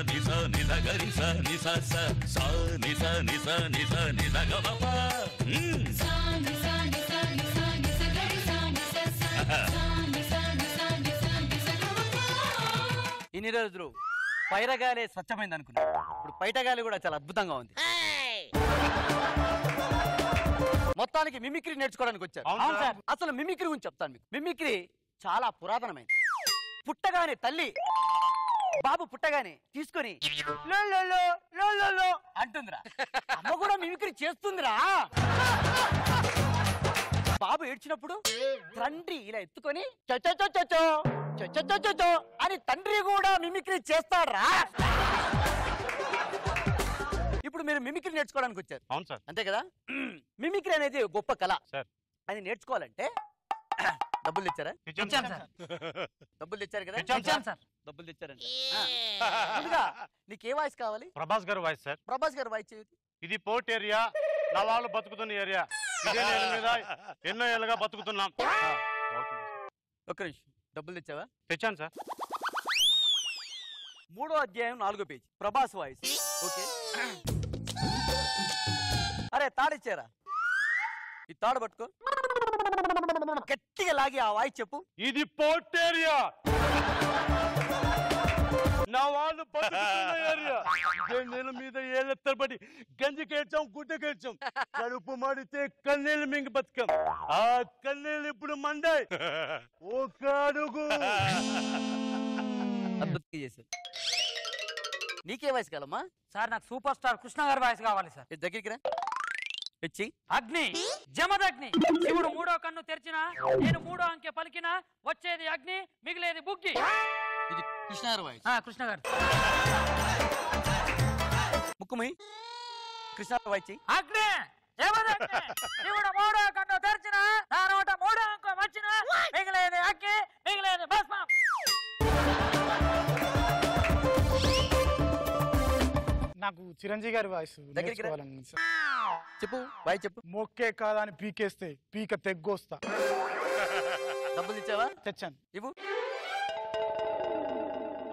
నిస నిద గరి స నిస స స నిస నిస నిస నిద గ ప స నిస నిస నిస నిస గరి స నిస స స నిస నిస నిస నిస గ ప. ఇన్ని రోజులు పైరగాలే స్వచ్ఛమైంది అనుకున్నా, ఇప్పుడు పైటగాలి కూడా చాలా అద్భుతంగా ఉంది. మొత్తానికి మిమిక్రీ నేర్చుకోవడానికి వచ్చారు. అసలు మిమిక్రీ గురించి చెప్తాను మీకు. మిమిక్రీ చాలా పురాతనమైంది. పుట్టగానే తల్లి బాబు పుట్టగానే తీసుకొని అంటుందిరా, అమ్మ కూడా మిమిక్రీ చేస్తుందిరా. బాబు ఏడ్చినప్పుడు తండ్రి ఇలా ఎత్తుకొని చొచొచొచొచొ అని తండ్రి కూడా మిమిక్రీ చేస్తాడ్రా. ఇప్పుడు మీరు మిమిక్రీ నేర్చుకోవడానికి వచ్చారు. అవును సార్. అంతే కదా. మిమిక్రీ అనేది గొప్ప కళ సార్. అది నేర్చుకోవాలంటే డబ్బులు తెచ్చారా? డబ్బులు తెచ్చారు కదా. డబ్బులు తెచ్చారండి. ముందుగా నీకు ఏ వాయిస్ కావాలి? ప్రభాస్ గారు వాయిస్ సార్. ప్రభాస్ గారు వాయిస్ చేయదు. ఇది పోర్ట్ ఏరియా, నా వాళ్ళు బతుకుతున్న ఏరియా. ఇదే నేల మీద ఎన్నో ఏళ్ళుగా బతుకుతున్నాం. ఒక్క నిమిషం. డబ్బులు తెచ్చావా? తెచ్చాను సార్. 3వ అధ్యాయం 4వ పేజీ ప్రభాస్ వాయిస్. ఓకే. అరే తాడిచ్చారా? ఈ తాడు పట్టుకో, గట్టిగా లాగి ఆ వాయిస్ చెప్పు. ఇది పోర్ట్ ఏరియా, నా వాళ్ళు బతుకుతున్న ఏరియా. ఇదే నేల మీద ఏళ్ళ తరబడి గంజి కేడ్చాం, గుడ్డ కేడ్చాం, కడుపు మాడితే కన్నీళ్ళు మింగి బతుకాం. ఆ కన్నీళ్ళు ఇప్పుడు మండాయి. ఒక అడుగు అద్భుతంగా చేశారు. నీకే వాయిస్ కావాలమ్మా? సార్ నాకు సూపర్ స్టార్ కృష్ణ గారి వాయిస్ కావాలి సార్. దగ్గరికి రా. పిచ్చి అగ్ని జమదగ్ని, శివుడు 3వ కన్ను తెరిచినా, నేను 3వ అంకె పలికినా, వచ్చేది అగ్ని, మిగిలేది బుగ్గి. ఇది కృష్ణ గారి వాయిస్. కృష్ణ గారు. ముక్కుమై కృష్ణ వాయిస్. అగ్ని జమదగ్ని, శివుడు 3వ కన్ను తెరిచినా, నా నోట 3వ అంకె వచ్చినా, మిగిలేది అగ్ని, మిగిలేది భస్మం. నాకు చిరంజీవి గారి వాయిస్ నేర్చుకోవాలని చెప్పు. వాయిస్ చెప్పు. మొక్కే కాదా అని పీకేస్తే పీక తెగ్గొస్తా. డబ్బులు ఇచ్చావా? తెచ్చాను. ఇవ్వు.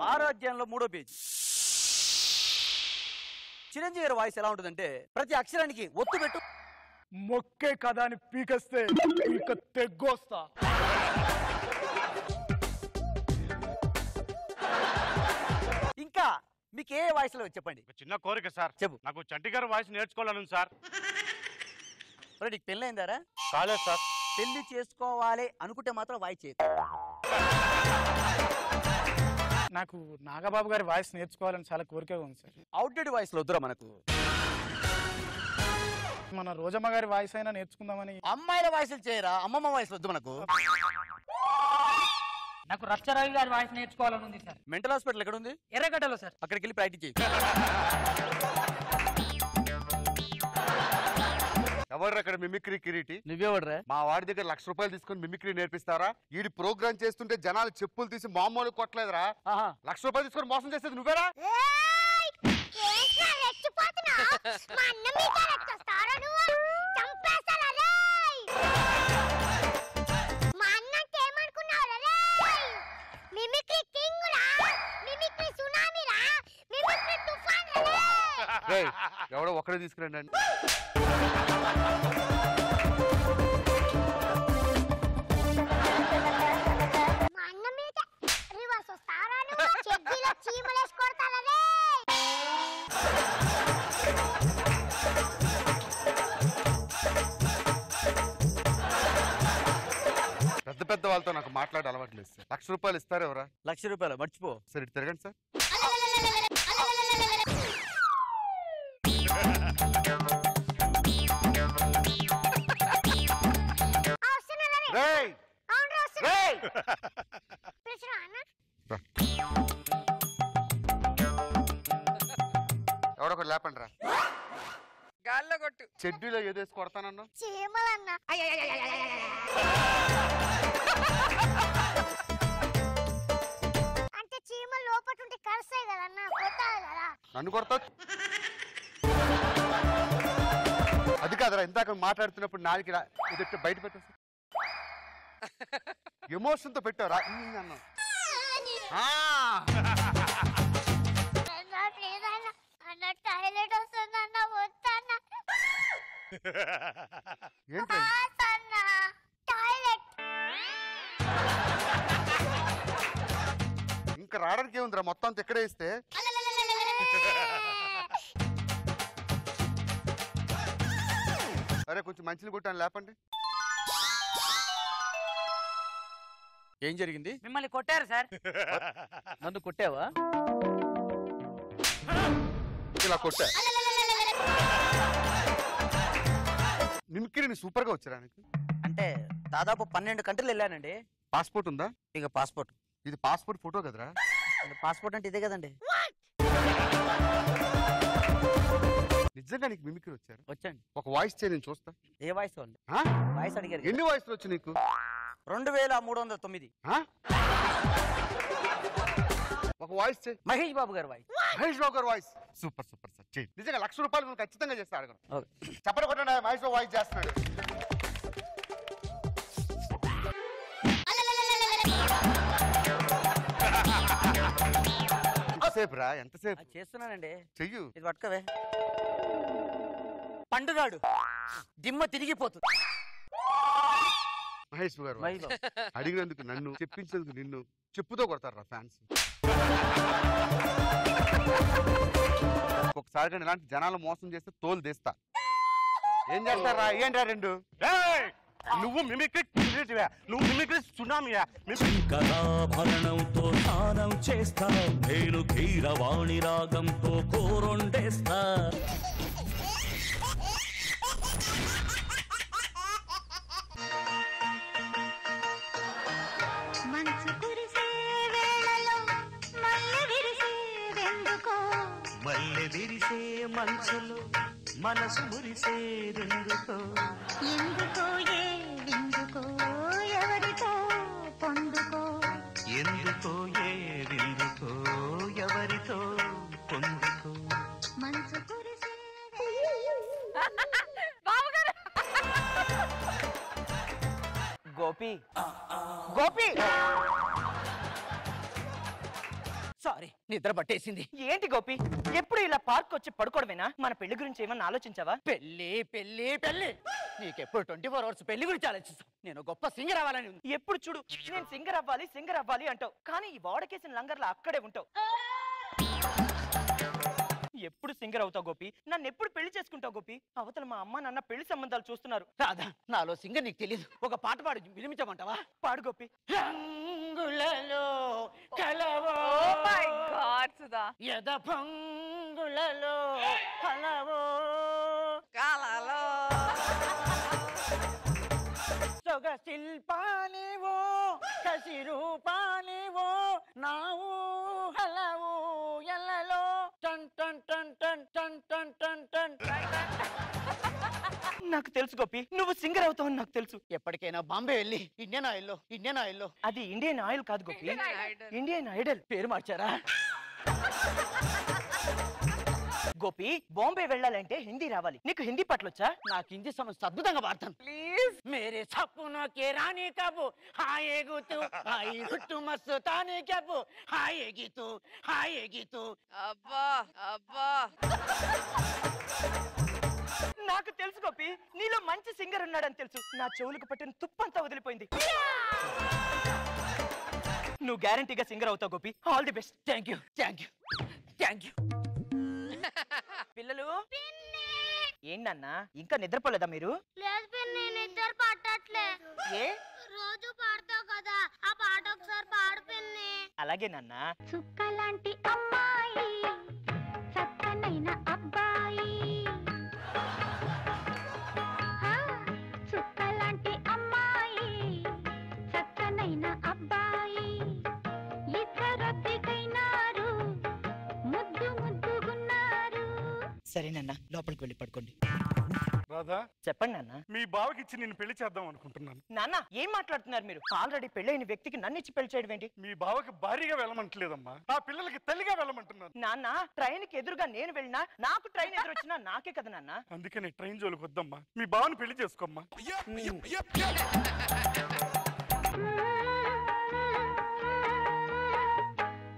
6వ అధ్యాయంలో 3వ పేజీ. చిరంజీవి గారి వాయిస్ ఎలా ఉంటుందంటే ప్రతి అక్షరానికి ఒత్తు పెట్టు. మొక్కే కాదా అని పీకేస్తే పీక తెగ్గొస్తా. ఇంకా మీకు ఏ వాయిస్ లో చెప్పండి. చిన్న కోరిక సార్. చెప్పు. నాకు చంటి గారు వాయిస్ నేర్చుకోవాలను సార్. నీకు పెళ్ళి అయిందారా? కాలేదు సార్. పెళ్లి చేసుకోవాలి అనుకుంటే మాత్రం వాయిస్ చేయదు. నాకు నాగబాబు గారి వాయిస్ నేర్చుకోవాలని చాలా కోరికగా ఉంది సార్. అవుట్డేట్ వాయిస్ లో వద్దురా మనకు. మన రోజమ్మ గారి వాయిస్ అయినా నేర్చుకుందామని. అమ్మాయిల వాయిస్లు చేయరా, అమ్మమ్మ వాయిస్ వద్దు మనకు. నాకు రచ్చరవి గారి వాయిస్ నేర్చుకోవాలని ఉంది సార్. మెంటల్ హాస్పిటల్ ఎక్కడ ఉంది? ఎర్రగడ్డలో సార్. అక్కడికి వెళ్ళి ప్రాక్టీస్ చేయి. ఎవరు అక్కడ మిమిక్రీ కిరీటి? నువ్వెవడరా? మా వాడి దగ్గర ₹1,00,000 తీసుకొని మిమిక్రీ నేర్పిస్తారా? ఈడి ప్రోగ్రామ్ చేస్తుంటే జనాలు చెప్పులు తీసి మామూలు కొట్టలేదురా. ₹1,00,000 తీసుకొని మోసం చేసేది నువ్వేరా? ఎవడో ఒక్కడే తీసుకురండి అండి. పెద్ద పెద్ద వాళ్ళతో నాకు మాట్లాడే అలవాట్లేదు సార్. ₹1,00,000 ఇస్తారు ఎవరా? ₹1,00,000 మర్చిపో. సరే ఇటు తిరగండి సార్. ఎవడొకటి లేపండి రా. గాల్లో కొట్టు. చెడ్డీలో ఏదేసి కొడతానన్నా? చీమలన్నా. అంటే చీమలు లోపల ఉంటే కరుస్తాయి కదన్నా, కొట్టాలి కదా. నన్ను కొడతా? అది కాదురా, ఇందాక మాట్లాడుతున్నప్పుడు నాలుగు ఇది బయట పెట్టేసి ఎమోషన్ తో పెట్టారా అన్నా. ఏంటి టాయిలెట్. ఇంకా రావడానికి ఏముందిరా, మొత్తం అంతా ఎక్కడే ఇస్తే. అరే కొంచెం మంచిని కొట్టాను లేపండి. ఏం జరిగింది? మిమ్మల్ని కొట్టారు సార్. నన్ను కొట్టావా? ఇలా కొట్టా. మిమిక్రీని సూపర్ గా వచ్చారా నీకు? అంటే దాదాపు 12 కంట్రీలు వెళ్ళానండి. పాస్పోర్ట్ ఉందా? ఇక పాస్పోర్ట్. ఇది పాస్పోర్ట్ ఫోటో కదరా? పాస్పోర్ట్ అంటే ఇదే కదండి. నిజంగా నీకు మిమిక్రీ వచ్చారు? వచ్చండి. ఒక వాయిస్ చే నేను చూస్తా. ఏ వాయిస్ అండి? వాయిస్ అడిగారు. ఎన్ని వాయిస్లు వచ్చి నీకు? 2309. ఒక వాయిస్ చే. మహేష్ బాబు గారు వాయిస్. మహేష్ బాబు గారు వాయిస్ సూపర్ సూపర్ సార్. చేయి. నిజంగా ₹1,00,000 నువ్వు ఖచ్చితంగా చేస్తా. అడగను. ఓకే. చెప్పండి కొట్టండి. మహేష్ బాబు వాయిస్ చేస్తున్నాడు. ఎంతసేపు రా? ఎంతసేపు చేస్తున్నానండి. చెయ్యు. ఇది పట్టుకవే. పండుగాడు దిమ్మ తిరిగిపోతుంది. మహేష్ గారు అడిగినందుకు నన్ను, చెప్పించినందుకు నిన్ను చెప్పుతో కొడతారు రా ఫ్యాన్స్. ఒకసారి కానీ ఇలాంటి జనాలు మోసం చేస్తే తోలు తీస్తా. ఏం చేస్తారా? ఏంట్రా రెండు? నువ్వు మిమిక్రీ క్రియేటివా? నువ్వు మిమిక్రీ సునామీయా? శంకరాభరణంతో స్నానం చేస్తా, నేను కీరవాణి రాగంతో కూరొండేస్తా. మంచు కురిసే వేళలో మల్లె విరిసేదెందుకో, మల్లె విరిసే మంచులో మనసు మురిసేదెందుకో, ఎందుకో ఏదెందుకో ఎవరితో పొందుకో, ఎందుకో ఏదెందుకో ఎవరితో పొందుకో. మంచు కురిసే గోపి గోపి సారీ, నిద్ర పట్టేసింది. ఏంటి గోపి, ఎప్పుడు ఇలా పార్క్ వచ్చి పడుకోవడమేనా? మన పెళ్లి గురించి ఏమన్నా ఆలోచించావా? పెళ్లి పెళ్లి పెళ్లి, నీకెప్పుడు 24 hours పెళ్లి గురించి ఆలోచిస్తావు. నేను గొప్ప సింగర్ అవ్వాలని ఉంది. ఎప్పుడు చూడు నేను సింగర్ అవ్వాలి అంటావు, కానీ ఈ వాడకేసిన లంగర్లా అక్కడే ఉంటావు. ఎప్పుడు సింగర్ అవుతావు గోపి? నన్ను ఎప్పుడు పెళ్లి చేసుకుంటావు గోపి? అవతల మా అమ్మ నాన్న పెళ్లి సంబంధాలు చూస్తున్నారు. రాధా, నాలో సింగర్ నీకు తెలీదు. ఒక పాట పాడు, వినిపించమంటావా? పాడు గోపి. రంగులలో కలవో యద పంగులలో కలవో సొగ శిల్పానివో కసి రూపానివో నావు హలవు ఎల్లలో టన్ టన్ టన్ టన్ టన్ టన్ టన్ టన్. నాకు తెలుసు గోపి, నువ్వు సింగర్ అవుతావని నాకు తెలుసు. ఎప్పటికైనా బాంబే వెళ్ళి ఇండియన్ ఆయిల్లో అది ఇండియన్ ఆయిల్ కాదు గోపి, ఇండియన్ ఐడల్. పేరు మార్చారా? గోపి, బాంబే వెళ్ళాలంటే హిందీ రావాలి. నీకు హిందీ పట్లొచ్చా? నాకు హిందీ సమస్య అద్భుతంగా వాడతాను. ప్లీజ్ మేరే సప్పునో కే రాణి కబు హాయేగు తు హాయి హుట్టు మస్తానే కబు హాయేగి తు అబ్బా అబ్బా. నాకు తెలుసు గోపి, నీలో మంచి సింగర్ ఉన్నాడని తెలుసు. నా చెవులకు పట్టిన తుప్పంతా వదిలిపోయింది. నువ్వు గ్యారంటీగా సింగర్ అవుతావు Gopi. All the best. Thank you. పిల్లలు ఏంటన్నా ఇంకా నిద్రపోలేదా మీరు? లేదు పిన్ని, నిద్ర పట్టట్లే. ఏ రోజు పాడతావు కదా, ఆ పాట ఒకసారి పాడు పిన్ని. అలాగే నాన్న. చుక్కలాంటి అమ్మాయి చక్కనైన అబ్బాయి, చుక్కలాంటి అమ్మాయి చక్కనైన అబ్బాయి, ఇద్దరొత్తికైనారు ముద్దుగున్నారు. సరే నాన్న, లోపలికి వెళ్ళి పడుకోండి. రాధా, చెప్పండి నాన్న. మీ బావకి ఇచ్చి నేను పెళ్లి చేద్దాం అనుకుంటున్నాను. నాన్న ఏం మాట్లాడుతున్నారు మీరు? ఆల్రెడీ పెళ్ళైన వ్యక్తికి నన్ను ఇచ్చి పెళ్లి చేయడం ఏంటి? మీ బావకి భారీగా వెళ్ళమంటలేదమ్మా, నా పిల్లలకి తల్లిగా వెళ్ళమంటున్నాను. నాన్న, ట్రైన్ కి ఎదురుగా నేను వెళ్ళినా, నాకు ట్రైన్ ఎదురొచ్చినా నాకే కదా నాన్న. అందుకని ట్రైన్ జోలికి వద్దమ్మా, మీ బావని పెళ్లి చేసుకోమ్మా.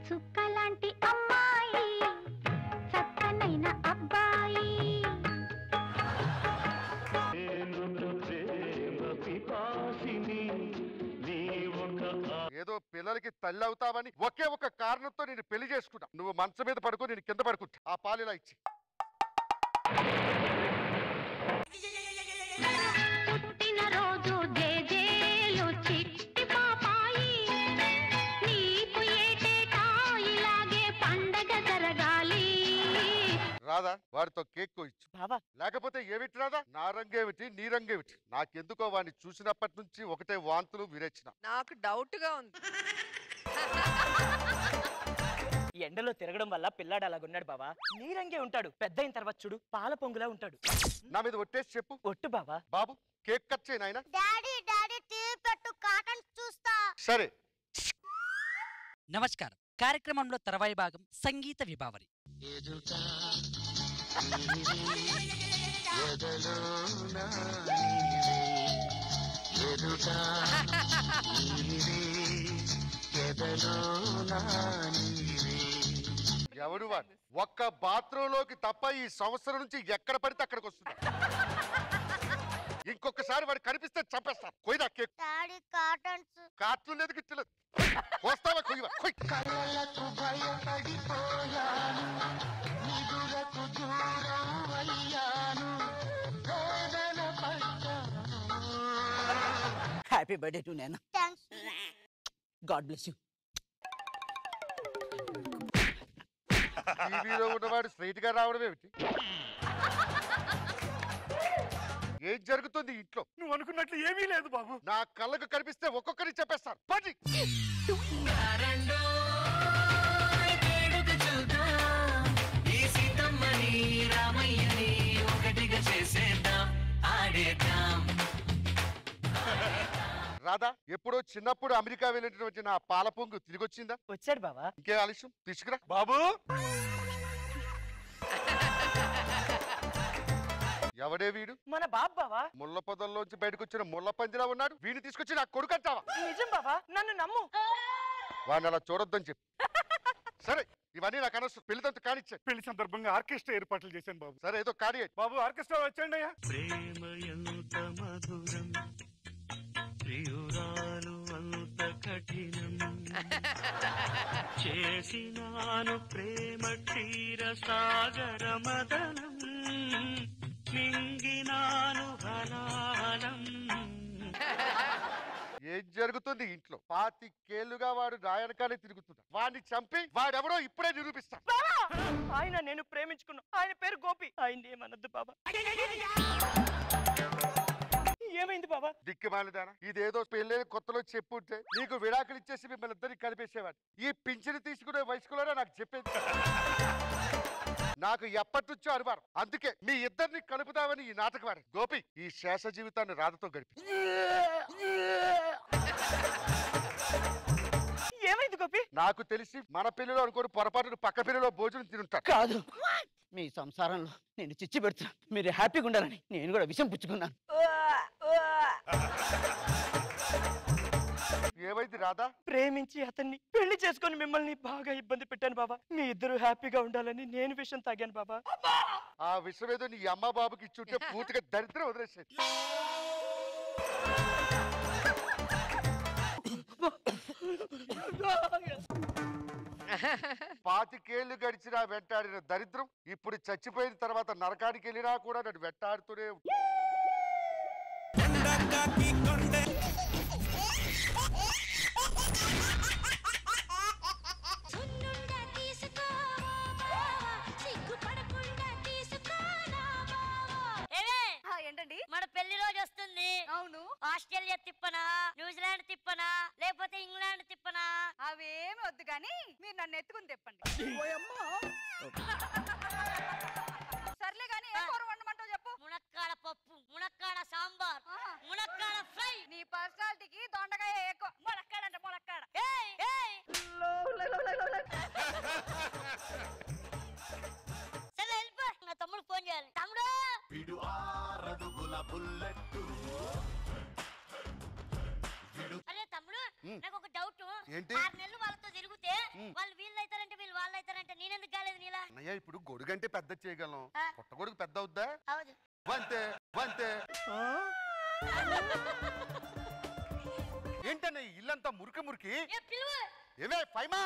చుక్కలాంటి అమ్మాయి చక్కనైన అబ్బాయి, పిల్లలకి తల్లి అవుతావని ఒకే ఒక కారణంతో నేను పెళ్లి చేసుకుంటా. నువ్వు మంచం మీద పడుకో, నేను కింద పడుకుంటా. ఆ పాలు ఇలా ఇచ్చి. పుట్టినరోజు జేజేలు చిట్టి పాపాయి, నీకు ఏటేటా ఇలాగే పండగ జరగాలి. రాదా వాడితో కేక్ కోయిచ్చు. బాబా లేకపోతే ఏమిటి రాదా, నా రంగేమిటి నీ రంగేమిటి? నాకెందుకో వాడిని చూసినప్పటి నుంచి ఒకటే వాంతులు విరేచన. నాకు డౌట్ గా ఉంది. ఈ ఎండలో తిరగడం వల్ల పిల్లాడు అలాగున్నాడు బాబా. నీరంగే ఉంటాడు, పెద్ద అయిన తర్వాత చూడు పాల పొంగులా ఉంటాడు. నా మీద ఒట్టేసి చెప్పు. ఒట్టు బాబా. బాబు కేక్ కట్ చేయి నాయనా. డాడీ డాడీ టీవీ పెట్టు, కాటన్ చూస్తా. సరే. నమస్కారం. కార్యక్రమంలో తర్వాయి భాగం సంగీత విభావరి. ఎవడు వాడు? ఒక్క బాత్రూమ్ లోకి తప్ప ఈ సంవత్సరం నుంచి ఎక్కడ పడితే అక్కడికి వస్తున్నా. ఇంకొకసారి వాడు కనిపిస్తే చంపేస్తాను. కొయ్యదా కేక్. డాడీ కాటన్స్. కాట్లు లేదు గిట్లేదు. వస్తావా కొయ్యవా? కొయ్. హ్యాపీ బర్త్డే టు నేనా. థాంక్స్. God bless you. టీవీలో ఉన్నవాడు స్ట్రైట్ గా రావడం ఏమిటి? ఏం జరుగుతుంది ఇంట్లో? నువ్వు అనుకున్నట్లు ఏమీ లేదు బాబు. నా కళ్ళకు కనిపిస్తే ఒక్కొక్కరిని చెప్పేస్తాను. పది రాధా, ఎప్పుడో చిన్నప్పుడు అమెరికా వెళ్ళినటువంటి నా పాల పొంగు తిరిగి వచ్చిందా? వచ్చాడు బాబా. ఇంకే ఆలస్యం, తీసుకురా. బాబు ఎవడే వీడు? మన బాబు బాబా. ముళ్ళ పొదల్లోంచి బయటకు వచ్చిన ముళ్ళ పందిలా ఉన్నాడు. వీడిని తీసుకొచ్చి నా కొడుకు అంటావా? నిజం బాబా, నన్ను నమ్ము. వాడిని అలా చూడొద్దని చెప్పు. సరే, ఇవన్నీ నాకు అనవసరం. పెళ్లితంత కానిచ్చే. పెళ్లి సందర్భంగా ఆర్కెస్ట్రా ఏర్పాట్లు చేశాను బాబు. సరే, ఏదో కాని బాబు ఆర్కెస్ట్రా వచ్చండి అయ్యా. ప్రేమ ఎంత మధురం, ప్రియురాలు అంత కఠినం, చేసినాను ప్రేమ క్షీర సాగర మదనం, మింగినాను హలాలం. ఏం జరుగుతుంది ఇంట్లో? 25 ఏళ్లుగా వాడు రాయనకానే తిరుగుతున్నాడు. వాడిని చంపి వాడెవడో ఇప్పుడే నిరూపిస్తాను. ఆయన నేను ప్రేమించుకున్నా. ఆయన పేరు గోపి. ఆయన ఏమనద్దు బాబా. ఏమైంది బాబా? దిక్కుమాలిదానా, ఇదేదో పెళ్ళైన కొత్తలో చెప్పుంటే నీకు విడాకులు ఇచ్చేసి మిమ్మల్ని ఇద్దరికి కలిపేసేవాడు. ఈ పింఛను తీసుకునే వయసులోనే నాకు చెప్పేది. నాకు ఎప్పటి నుంచో అనుమానం. అందుకే మీ ఇద్దరిని కలుపుదామని ఈ నాటకం ఆడాను. గోపి, ఈ శేష జీవితాన్ని రాధతో గడిపి. ఏమైంది గోపి? నాకు తెలిసి మన పెళ్లిలో అనుకోని పొరపాటును పక్క పెళ్లిలో భోజనం తింటారు. కాదు, మీ సంసారంలో నేను చిచ్చి పెడుతున్నా. మీరు హ్యాపీగా ఉండాలని నేను కూడా విషం పుచ్చుకున్నాను. ఏమైంది రాధా? ప్రేమించి అతన్ని పెళ్లి చేసుకొని మిమ్మల్ని బాగా ఇబ్బంది పెట్టాను బాబా. మీ ఇద్దరు హ్యాపీగా ఉండాలని నేను విషం తాగాను బాబా. ఆ విషయం ఏదో నీ అమ్మ బాబుకి ఇచ్చుంటే పూర్తిగా దరిద్రం వదిలేసేది. పాతికేళ్లు గడిచినా వెంటాడిన దరిద్రం ఇప్పుడు చచ్చిపోయిన తర్వాత నరకానికి వెళ్ళినా కూడా నన్ను వెంటాడుతూనే ఉంది. ఏంటండి? మన పెళ్లి రోజు వస్తుంది. అవును. ఆస్ట్రేలియా తిప్పనా, న్యూజిలాండ్ తిప్పనా, లేకపోతే ఇంగ్లాండ్ తిప్పనా? అవేమి వద్దు గాని మీరు నన్ను ఎత్తుకుని తిప్పండి. సర్లే గాని ఏ కూర వండమంటావు చెప్పు. మునక్కాడ పప్పు, మునక్కాడ సాంబార్, మునక్కాడ ఫ్రై. నీ పర్సనాలిటీకి దొండకాయ ఎక్కువ. మునక్కాడ అంటే మునక్కాడ. సరే వెళ్ళిపో. నా తమ్ముడు ఫోన్ చేయాలి. తమ్ముడు, అరే తమ్ముడు, నాకు ఒక డౌట్. ఏంటి? 6 నెలలు వాళ్ళతో తిరిగితే వాళ్ళు వీళ్ళు అవుతారంటే వీళ్ళు వాళ్ళు అవుతారంటే నేనెందుకు కాలేదు నీలా? అన్నయ్య, ఇప్పుడు గొడుగంటే పెద్ద చేయగలం, పుట్టగొడుగు పెద్ద అవుద్దా? అవును. వంతే వంతే. ఏంటనే ఇల్లంతా మురికి మురికి ఏ పిలువ ఏమే ఫైమా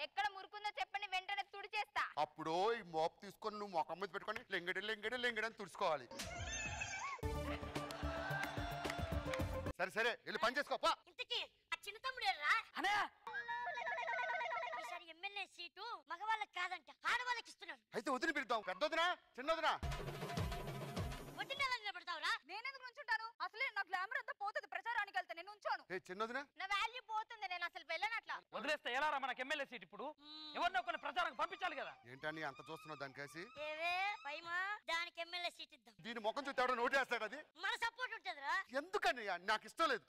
ఎక్కడ మురుకుందో చెప్పండి వెంటనే తుడి చేస్తా. అప్పుడు ఈ మోపు తీసుకొని నువ్వు మొఖం మీద పెట్టుకొని లెంగడి లెంగడి లెంగడి అని తుడుచుకోవాలి. సరే సరే వెళ్ళి పని చేసుకో పా. ఇంతకీ ఆ చిన్న తమ్ముడేరా అన్నయ్య ఈసారి ఎమ్మెల్యే సీటు మగవాళ్ళకి కాదంట ఆడవాళ్ళకి ఇస్తున్నాడు. అయితే వదిలి పిలుద్దాం. పెద్దొదినా చిన్నదినా వదిలేలా నిలబడతావురా? నేనెందుకు నుంచుంటాను? అసలే నా గ్లామర్ అంతా పోతుంది. ప్రచారానికి వెళ్తే నేను ఉంచాను. ఏ చిన్నదినా నా వాల్యూ పోతుంది. నేను అసలు వెళ్ళనట్లా. వదిలేస్తే ఎలా రా మనకి ఎమ్మెల్యే సీట్ ఇప్పుడు? ఎవరినో కొన్ని ప్రచారం పంపించాలి కదా. ఏంటని అంత చూస్తున్నావు దానికేసి? ఏవే పైమా దానికి ఎమ్మెల్యే సీట్ ఇద్దాం. దీని ముఖం చూస్తాడు నోటు వేస్తాడు. అది మన సపోర్ట్ ఉంటుందిరా. ఎందుకని నాకు ఇష్టం లేదు.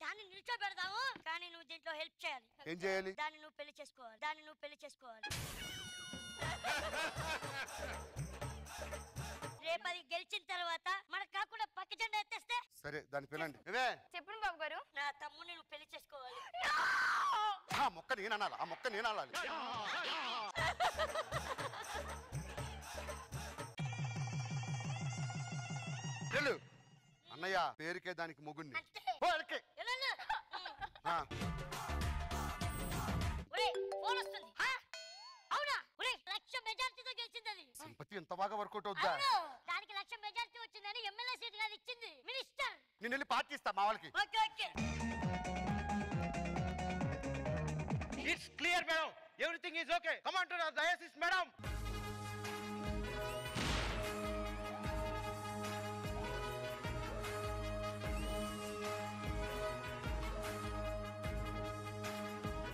దాన్ని నిల్చోబెడదాము కానీ నువ్వు దీంట్లో హెల్ప్ చేయాలి. ఏం చేయాలి? దాన్ని నువ్వు పెళ్లి చేసుకోవాలి. దాన్ని నువ్వు పెళ్లి చేసుకోవాలి. రేపు అది గెలిచిన తర్వాత మనకు కాకుండా పక్క జెండా ఎత్తేస్తే సరే దాని పిల్లండి. ఏవే చెప్పండి బాబు గారు. నా తమ్ముని నువ్వు పెళ్లి చేసుకోవాలి. ఆ మొక్క నేను అనాలి. ఆ మొక్క నేను అనాలి. వెళ్ళు అన్నయ్య పేరుకే దానికి మొగుణ్ణి. అంతే. ఓ, ఎలక్కే. వెళ్ళు. ఆ, ఒరేయ్ ఫోన్ వస్తుంది. హా? అవునా? ఒరేయ్ 1,00,000 మెజారిటీతో గెలిచింది అది. సింపతి ఎంత బాగా వర్కౌట్ అవుద్దా? అవును. దానికి 1,00,000 మెజారిటీ వచ్చిందని ఎమ్మెల్యే సీట్ కాదు ఇచ్చింది మినిస్టర్. నేను వెళ్ళి పార్టీ ఇస్తా మా వాళ్ళకి. Okay okay. It's clear madam. Everything is okay. Come on to the diocese madam.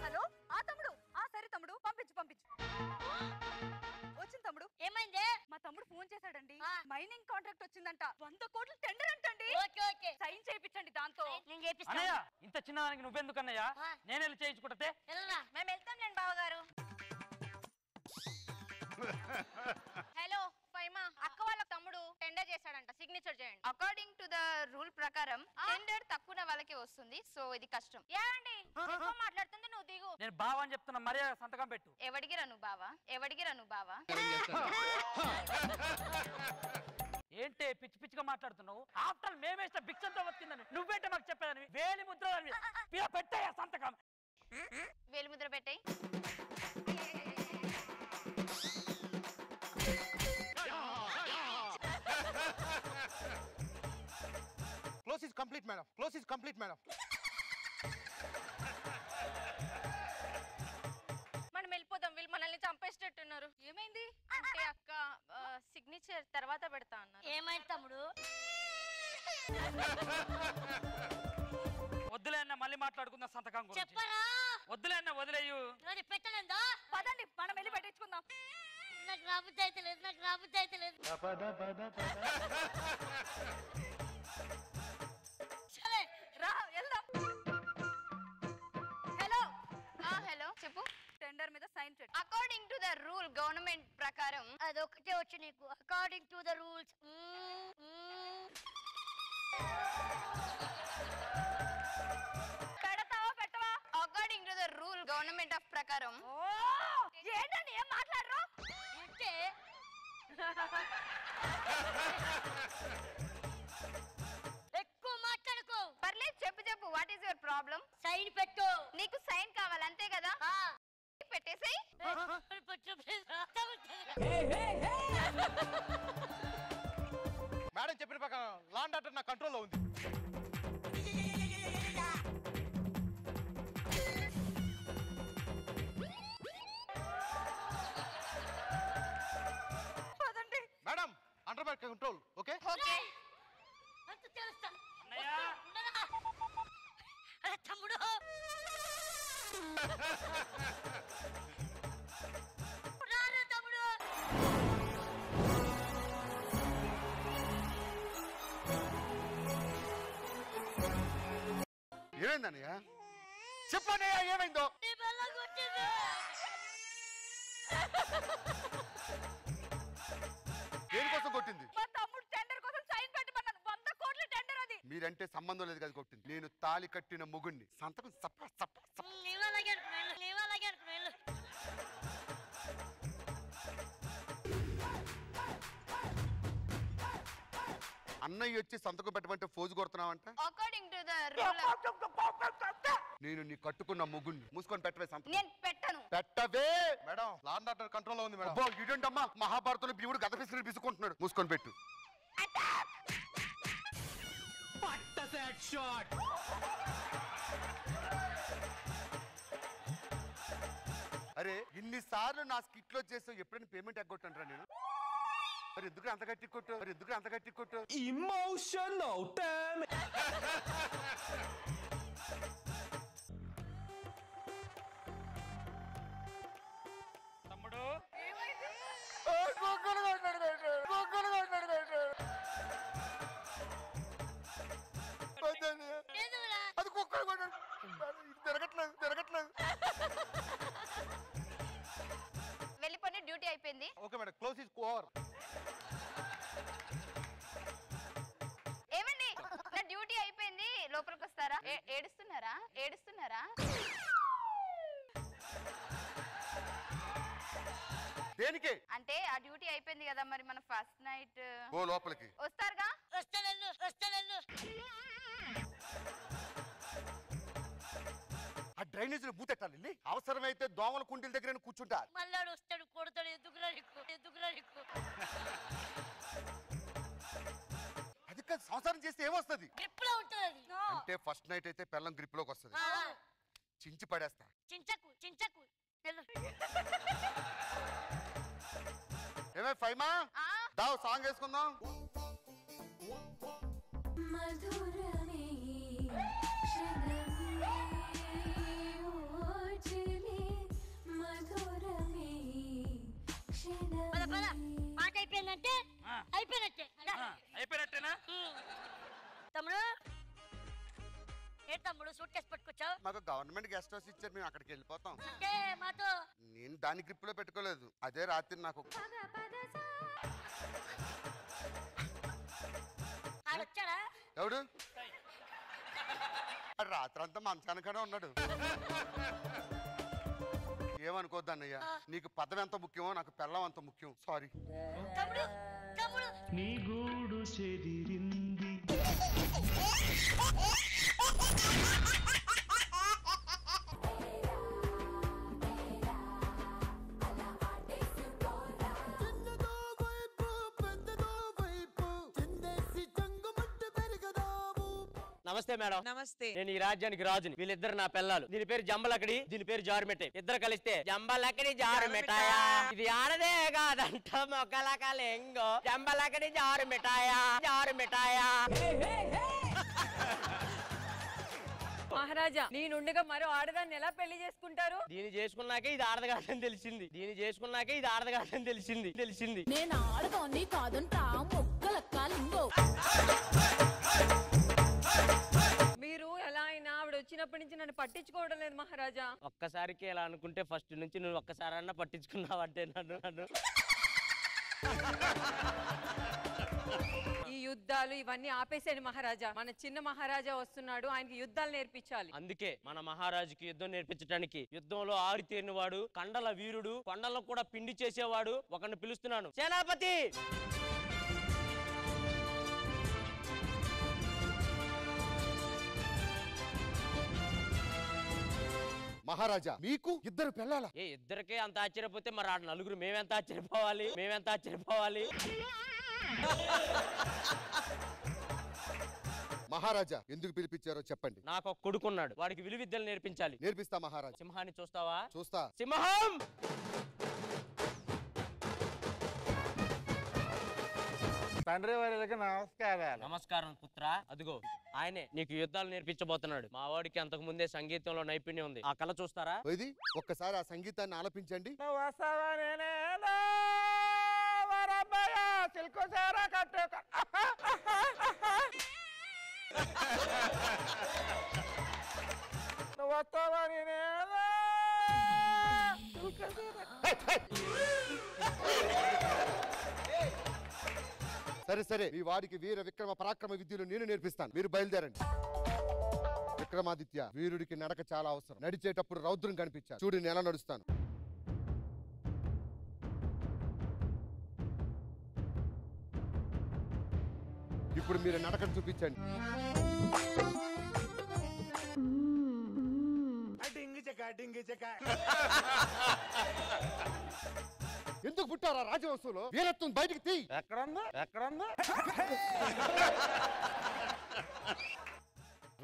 Hello ఆ తమ్ముడు. ఆ సరే తమ్ముడు పంపించు పంపించు. వచ్చింది తమ్ముడు. ఏమైంది? మా తమ్ముడు ఫోన్ చేశాడండి. ఆ. మైనింగ్ కాంట్రాక్ట్ వచ్చిందంట. 100 కోట్ల టెండర్ అంటండి. Okay okay. సైన్ చేయించండి దాంతో. నేను చేపిస్తాను. అన్నయ్య ఇంత చిన్నదానికి నువ్వెందుకు అన్నయ్య? ఆ. నేను వెళ్ళి చేయించుకుంటే వెళ్ళరా. మేము వెళ్తాంలేండి బావగారు. హలో ఫైమా అక్క వాళ్ళ తమ్ముడు టెండర్ చేశాడంట. సిగ్నేచర్ చేయండి. అకార్డింగ్ టు ద రూల్ ప్రకారం టెండర్ తక్కువ వాళ్ళకి వస్తుంది. సో ఇది కష్టం. ఏమండి ఎక్కువ మాట్లాడుతుంది. నువ్వు దిగు. నేను బావ అని చెప్తున్నా. మర్యాద సంతకం పెట్టు. ఎవడిగిరా నువ్వు బావా? ఎవడిగిరా నువ్వు బావా? ఏంటి పిచ్చి పిచ్చిగా మాట్లాడుతున్నావు? ఆఫ్టర్ మేమేసిన భిక్షంతో వచ్చిందని నువ్వేంటే మాకు చెప్పేదని వేలి ముద్ర పెట్టాయా సంతకం? వేలు ముద్ర పెట్టాయి. Close is complete madam. Close is complete madam. మనం వెళ్ళిపోదాం. వీళ్ళు మనల్ని చంపేసేటట్టున్నారు. ఏమైంది అంటే అక్క సిగ్నేచర్ తర్వాత పెడతా అన్నారు. ఏమైంది తమ్ముడు? వద్దులే అన్న మళ్ళీ మాట్లాడుకుందాం సంతకం గురించి. చెప్పరా. వద్దులే అన్న వదిలేయు. అది పెట్టలేదా? పదండి మనం వెళ్ళి పెట్టించుకుందాం. నాకు రాబుద్ది అయితే లేదు. నాకు రాబుద్ది అయితే లేదు. సరే రా వెళ్దాం. హలో హలో చెప్పు. టెండర్ మీద సైన్ చేయండి. According to the rule government ప్రకారం అదొక్కటే వచ్చు నీకు. According to the rules. పెడతావా పెట్టవా? According to the rule government of ప్రకారం. ఏంటండి ఏం మాట్లాడరు? అంటే ఎక్కువ మాట్లాడుకో. పర్లేదు చెప్పు చెప్పు. What is your problem? Sign పెట్టు. నీకు సైన్ కావాలి అంతే కదా? పెట్టేసాయి. మేడం చెప్పిన ప్రకారం లాండ్ ఆర్డర్ నా కంట్రోల్లో ఉంది. పదండి. Madam under my control. Okay okay. అంత తెలుస్తా. అన్నయ్య ఉండరా. అరే తమ్ముడు. రారా తమ్ముడు. ఏమైందన్నయ్య? చెప్పన్నయ్య ఏమైందో? నీ బల్ల కొట్టింది. దేనికోసం కొట్టింది? మా తమ్ముడు టెండర్ కోసం సైన్ పెట్టమన్నాను. 100 కోట్ల టెండర్ అది. మీరంటే సంబంధం లేదు కదా కొట్టింది. నేను తాళి కట్టిన మొగుణ్ణి. సంతకం సప్ప సప్ప సప్ప. నీవలాగే అనుకున్నాను. నీవలాగే అనుకున్నాను. అన్నయ్య వచ్చి సంతకం పెట్టమంటే ఫోజు కొడుతున్నావంట. According to the rule. నేను నీ కట్టుకున్న ముగ్గుని మూసుకొని పెట్టవే సంతకం. నేను పెట్టను. పెట్టవే. Madam law and order control లో ఉంది మేడం. అబ్బో ఇదేంటమ్మా, మహాభారతంలో భీముడు గద పిసిరి పిసుకుంటున్నాడు. మూసుకొని పెట్టు. అరే ఇన్నిసార్లు నా స్కిట్ లో చేస్తావు, ఎప్పుడైనా పేమెంట్ ఎగ్గొట్టంటారా నేను? మరి ఎందుకు అంత గట్టి కొట్టు? మరి ఎందుకు అంత గట్టి కొట్టు? Emotional damn. తమ్ముడు అది కుక్కలు కొట్టాడు. తిరగట్లేదు తిరగట్లేదు. వెళ్ళిపోయి డ్యూటీ అయిపోయింది. Okay madam, close is over. ఏమండి నా డ్యూటీ అయిపోయింది, లోపలికి వస్తారా? ఏడుస్తున్నారా? ఏడుస్తున్నారా? దేనికి? అంటే ఆ డ్యూటీ అయిపోయింది కదా, మరి మన ఫస్ట్ నైట్ ఓ లోపలికి వస్తారుగా? ఆ డ్రైనేజ్ లో బూతెట్టాలి. అవసరమైతే దోమల కుండీల దగ్గర కూర్చుంటా. మళ్ళాడు వస్తాడు కొడతాడు. ఎందుకురా నీకు? అది కాదు, సంసారం చేస్తే ఏమొస్తుంది? గ్రిప్ లో ఉంటది. అంటే ఫస్ట్ నైట్ అయితే పెళ్ళం గ్రిప్ లోకి వస్తుంది. చించి పడేస్తా. చించకు ఏమే ఫైమా, దావ్ సాంగ్ వేసుకుందాం. పాట అయిపోయిందంటే అయిపోయినట్టేనా? తమ్ముడు తమ్ముడు సూట్ కేసు పట్టుకొచ్చావు. మాకు గవర్నమెంట్ గెస్ట్ హౌస్ ఇచ్చారు, మేము అక్కడికి వెళ్ళిపోతాం. మాతో నేను దాని గ్రిప్ లో పెట్టుకోలేదు. అదే రాత్రి నాకు వచ్చాడా? ఎవడు? రాత్రి అంతా మంచానికనే ఉన్నాడు. ఏమనుకోద్దు అన్నయ్య, నీకు పదవి ఎంత ముఖ్యమో నాకు పెళ్ళం అంత ముఖ్యం. సారీ. నీ గూడు చెదిరింది. నమస్తే మేడం. నమస్తే. నేను ఈ రాజ్యానికి రాజుని. వీళ్ళిద్దరు నా పిల్లలు. దీని పేరు జంబలకడి, దీని పేరు జారుమిఠాయి. ఇద్దరు కలిస్తే జంబలకడి జారుమిఠాయా. ఇది ఆడదే కాదంట మొక్కలకలెంగో. జంబలకడి జారుమిఠాయా జారుమిఠాయా. మహారాజా నీ నుండిగా మరో ఆడదాన్ని ఎలా పెళ్లి చేసుకుంటారు? దీన్ని చేసుకున్నాకే ఇది ఆడదగాదని తెలిసింది. దీన్ని చేసుకున్నాకే ఇది ఆడదగాదని తెలిసింది. నేను ఆడదాన్ని కాదంటా మొక్కలెంగో. మీరు ఎలా అయినా ఆవిడ వచ్చినప్పటి నుంచి నన్ను పట్టించుకోవడం లేదు మహారాజా. ఒక్కసారికి ఎలా అనుకుంటే ఫస్ట్ నుంచి నువ్వు ఒక్కసారన్నా పట్టించుకున్నావంటే నన్ను. ఈ యుద్ధాలు ఇవన్నీ ఆపేసేయండి మహారాజా. మన చిన్న మహారాజా వస్తున్నాడు, ఆయనకి యుద్ధాలు నేర్పించాలి. అందుకే మన మహారాజుకి యుద్ధం నేర్పించడానికి యుద్ధంలో ఆరితేరినవాడు, కండల వీరుడు, కొండలను కూడా పిండి చేసేవాడు ఒకరిని పిలుస్తున్నాను. సేనాపతి! మహారాజా మీకు ఇద్దరు పిల్లల? ఇద్దరికే అంత ఆశ్చర్యపోతే మరి ఆ నలుగురు మేమెంత ఆశ్చర్యపోవాలి. మహారాజా ఎందుకు పిలిపించారో చెప్పండి. నాకు ఒక కొడుకున్నాడు, వాడికి విలువిద్యలు నేర్పించాలి. నేర్పిస్తా మహారాజా. సింహాన్ని చూస్తావా? చూస్తా. సింహం! తండ్రి వారి దగ్గర నమస్కారాలు. నమస్కారం పుత్ర. అదిగో ఆయనే నీకు యుద్ధాలు నేర్పించబోతున్నాడు. మా వాడికి అంతకు ముందే సంగీతంలో నైపుణ్యం ఉంది. ఆ కళ చూస్తారా? ఇది ఒక్కసారి ఆ సంగీతాన్ని ఆలపించండి. సరే సరే, మీ వాడికి వీర విక్రమ పరాక్రమ విద్యలు నేను నేర్పిస్తాను. మీరు బయలుదేరండి. విక్రమాదిత్య, వీరుడికి నడక చాలా అవసరం. నడిచేటప్పుడు రౌద్రం కనిపించాలి. చూడు నేను ఎలా నడుస్తాను. ఇప్పుడు మీరు నడకను చూపించండి. ఎందుకు పుట్టారా రాజవంశంలో? వీరత్వం బయటికి తీ. ఎక్కడుందా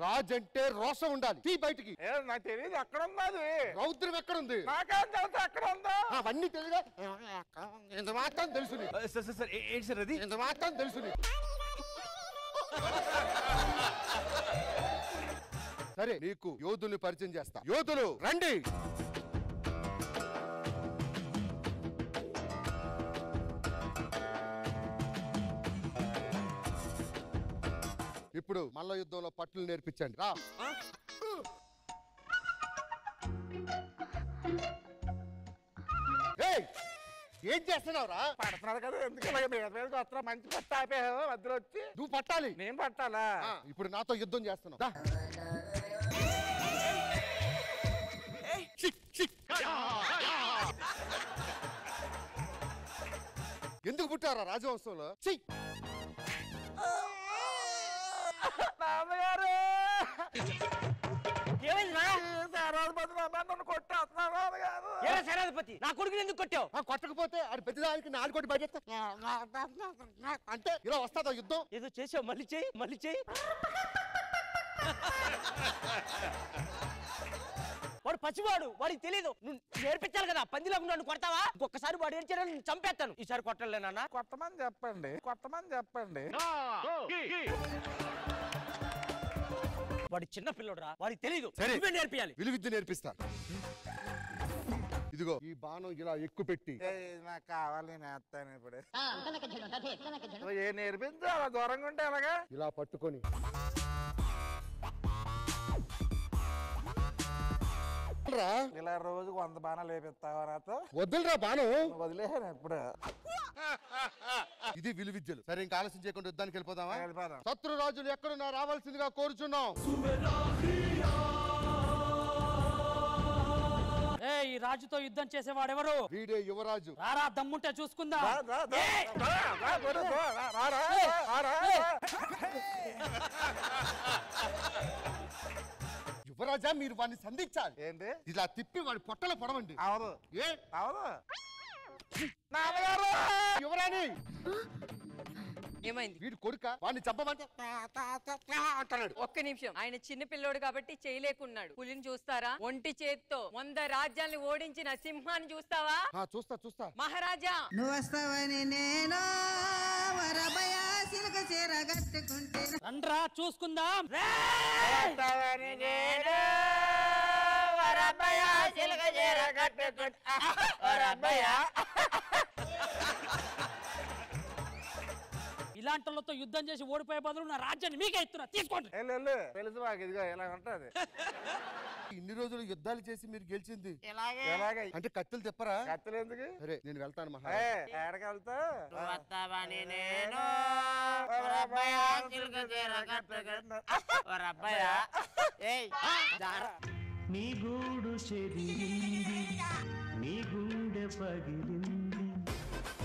రాజు అంటే రోషం ఉండాలి. తీ బయటికి. నాకు తెలియదు ఎక్కడుందా అది. రౌద్రం ఎక్కడుంది? నాకేం తెలుసు ఎక్కడ ఉందా. అవన్నీ తెలియదా? ఎంత మాత్రం తెలుసు. ఏంటి సార్ అది? ఎంత మాత్రం తెలుసు. సరే నీకు యోధుల్ని పరిచయం చేస్తా. యోధులు రండి. ఇప్పుడు మల్ల యుద్ధంలో పట్టులు నేర్పించండి. రా. ఏం చేస్తున్నావురా? పడుతున్నారు కదా ఎందుకు మంచి పట్టు ఆపేవు మధ్యలో వచ్చి. నువ్వు పట్టాలి. నేను పట్టాలా? ఇప్పుడు నాతో యుద్ధం చేస్తున్నావు. ఎందుకు పుట్టారా రాజవంశంలో? సేనాధిపతి నా కొడుకుని ఎందుకు కొట్టావు? కొట్టకపోతే అది పెద్దదానికి 4 కోటి బయట అంటే ఇలా వస్తుందా యుద్ధం? ఏదో చేసావు, మళ్ళీ చేయి, మళ్ళీ చేయి. వాడు పచ్చివాడు, వాడికి తెలియదు. నువ్వు నేర్పించాలి కదా. పందిలాగా నన్ను కొడతావా? ఒక్కసారి వాడు ఏడ్చాడని నేను చంపేస్తాను. ఈసారి కొట్టలేనా? కొట్టమని చెప్పండి, కొట్టమని చెప్పండి. వాడి చిన్న పిల్లడురా, వాడికి తెలీదు. నువ్వే నేర్పియాలి. విలువిద్య నేర్పిస్తాను. ఇదిగో ఈ బాణం ఇలా ఎక్కువ పెట్టి. నాకు కావాలి, నేస్తాను ఇప్పుడు. ఏ నేర్పించు అలా దూరంగా ఉంటే అలాగా. ఇలా పట్టుకొని ఇలా రోజుకు 100 బాణాలు వేపిస్తావా నాతో? వద్దులరా బాణం. వదిలేసాను ఎప్పుడు. ఇది విలువిద్యలు. సరే ఇంకా ఆలస్యం చేయకుండా యుద్ధానికి వెళ్ళిపోదామా? వెళ్ళిపోదాం. శత్రు రాజులు ఎక్కడున్నా రావాల్సిందిగా కోరుచున్నాం. ఈ రాజుతో యుద్ధం చేసేవాడెవరు? వీడే యువరాజు. రారా, దమ్ముంటే చూసుకుందా. యువరాజా మీరు వాడిని సంధించాలి. ఏంటి? ఇలా తిప్పి వాడి పొట్టలో పొడవండి. అవదు. ఏ అవదు. యువరాణి ఏమైంది? వీడు కొడుక వాడిని చంపమంటే అంటున్నాడు. ఒక్క నిమిషం. ఆయన చిన్న పిల్లోడు కాబట్టి చేయలేకున్నాడు. పులిని చూస్తారా? ఒంటి చేత్తో 100 రాజ్యాల్ని ఓడించిన సింహాన్ని చూస్తావా? చూస్తా చూస్తా. మహారాజా నువ్వు వస్తావని నేను వరబయా సిలక చీర కట్టుకుంటే రండ్రా చూసుకుందాం. ఇలాంటి వాళ్ళతో యుద్ధం చేసి ఓడిపోయే బదులు నా రాజ్యాన్ని మీకే ఇస్తున్నా, తీసుకోండి. తెలుసు మాకు. ఇదిగో ఇలా ఉంటది. ఇన్ని రోజులు యుద్ధాలు చేసి మీరు గెలిచింది ఎలాగ? అంటే కత్తులు తిప్పరా? కత్తులు ఎందుకు? సరే నేను వెళ్తాను మహా. ఏడకెళ్తా? నీ గూడు చెదిరింది, నీ గుండె పగిలింది.